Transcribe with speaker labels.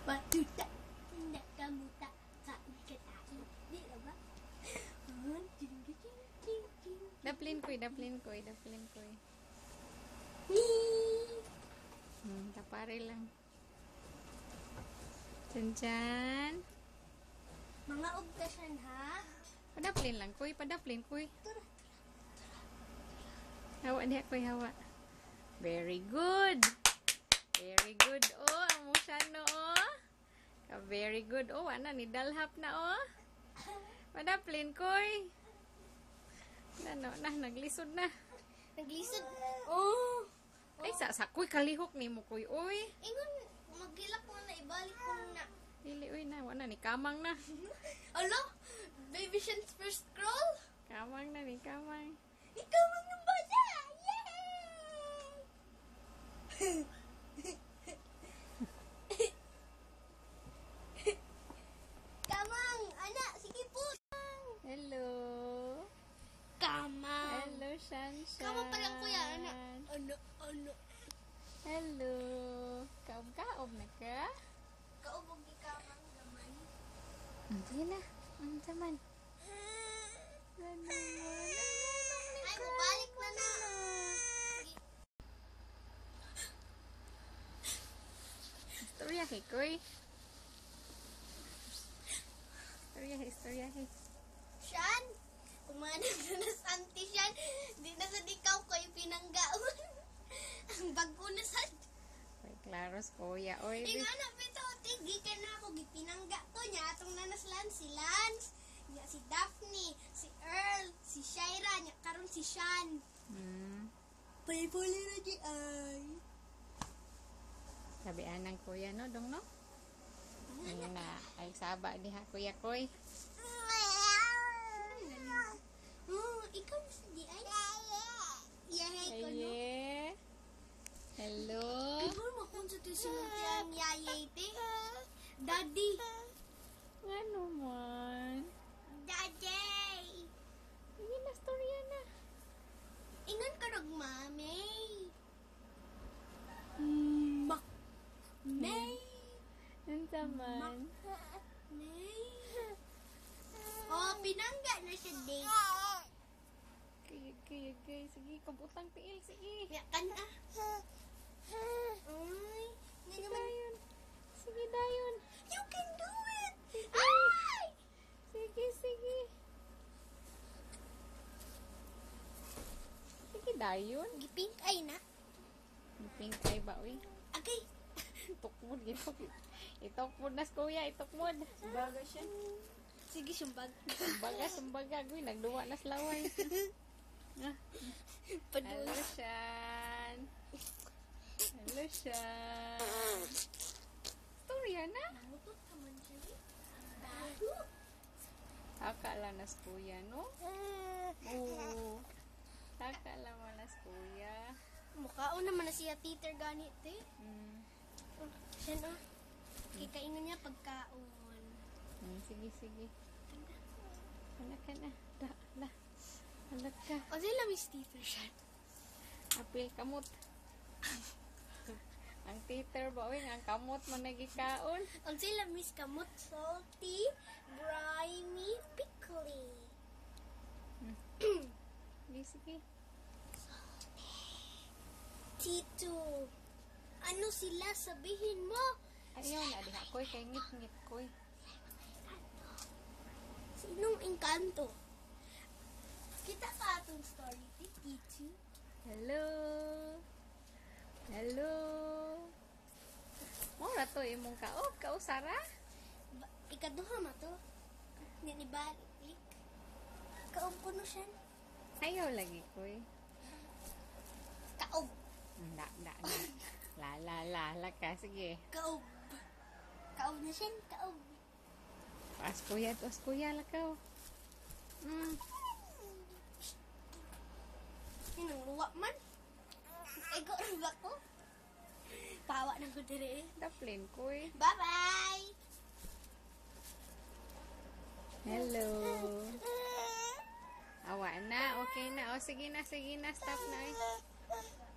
Speaker 1: Batuta, tidak kamu tak kain. Di ba?
Speaker 2: Daplin koy. Tapare lang. Chan.
Speaker 1: Mga ugkasan ha.
Speaker 2: Padaplin lang koy. Hawa diha koy, hawa. Very good. Oh, ang musyano oh. Very good. Oh, ana ni dalhap na oh. Padaplin koy. Naglisod na.
Speaker 1: Oh.
Speaker 2: Ay, sa koy kalihok ni mo koy. Oy.
Speaker 1: Ingon, magilak mo na, ibalik ko na.
Speaker 2: Dili, oy na. Wala ni kamang na.
Speaker 1: Alo? Baby Shan's first scroll?
Speaker 2: Kamang na ni kamang.
Speaker 1: Ikaw ang bata! Yay! Kamang! Anak, sige po!
Speaker 2: Hello.
Speaker 1: Kamang!
Speaker 2: Hello, Shanshan.
Speaker 1: Kamang pa lang kuya, anak. Ano?
Speaker 2: Hello. Kaob na ka?
Speaker 1: Kaubog ni Kamang naman.
Speaker 2: Hindi na. Ang taman.
Speaker 1: Ay, balik na na!
Speaker 2: Istorya he, koy. Istorya he.
Speaker 1: Shan, kumanag na sa auntie Shan. Di na sa dikaw ko yung pinanggaon. Ang bago na sa...
Speaker 2: Koy, klaros, kuya. Oy,
Speaker 1: Yung anak, pito, tigi ka na ako. Gipinangga ko niya. Atong nanaslan si Lance. Niya si Daphne, si Earl, si Shaira. Niya karon si Shan. Puli-puli na di ay.
Speaker 2: Sabihan ng kuya, no? Dong, no? Ayun na. Ay, saba diha, kuya, koy.
Speaker 1: Ikaw na sa di ay. Yahay ko, no?
Speaker 2: Aye. Hello.
Speaker 1: Ikaw makunsa to si Mutiang yayay, te. Daddy.
Speaker 2: Ano man?
Speaker 1: Daddy.
Speaker 2: Hindi na, storya na.
Speaker 1: Ingon ka nag mami. Mak. May.
Speaker 2: Ang taman.
Speaker 1: May. Oh, pinangga na siya, day.
Speaker 2: Kaya. Sige, kabutang tiil. Sige.
Speaker 1: Yakan ah. Ay, hindi
Speaker 2: Sige,
Speaker 1: naman.
Speaker 2: dayon. Sige, dayon.
Speaker 1: You can do it.
Speaker 2: Sige.
Speaker 1: Ay!
Speaker 2: Sige. Sige, dayon.
Speaker 1: Gipink ay na.
Speaker 2: Pink eye ba, uy?
Speaker 1: Okay.
Speaker 2: Itukmod, itukmod na, kuya. Itukmod.
Speaker 1: Baga siya. Sige, sumbag.
Speaker 2: Sumbaga. Uy, nagduwa na slaway. Hello,
Speaker 1: Padulas.
Speaker 2: Shan. Storya na.
Speaker 1: Namutot naman siya. Bago.
Speaker 2: Akala na kuya, no? Oo. Akala mo na kuya.
Speaker 1: Mukhaon naman na siya titer ganit eh. Siya na. Kikaingon niya pagkaon.
Speaker 2: Sige. Anak ka na. Anak ka.
Speaker 1: O sila Miss Titer siya.
Speaker 2: Apil kamot. Ang titer ba, uy? Ang kamot mo nagikaon.
Speaker 1: O sila Miss Kamot Salty, Grimy, Pickly.
Speaker 2: Sige.
Speaker 1: Tito, ano sila? Sabihin mo.
Speaker 2: Ayaw na, diha ko'y kay ngit-ngit ko'y.
Speaker 1: Sinong engkanto? Kita ka atong story, Tito.
Speaker 2: Hello. Mura to imong kao Sara?
Speaker 1: Ikaduha ma to. Hindi balik. Kaob ko no siya.
Speaker 2: Ayaw lagi ko'y.
Speaker 1: Kaob.
Speaker 2: Na. La ka, sige.
Speaker 1: Kaob. Kaob na siya. Kaob.
Speaker 2: As kuya lakaw.
Speaker 1: Sinong luwa man? Ego ba ko? Pawa na ko dire.
Speaker 2: Daplin ko'y.
Speaker 1: Bye-bye!
Speaker 2: Hello. Awa na, okay na. O, sige na. Stop na.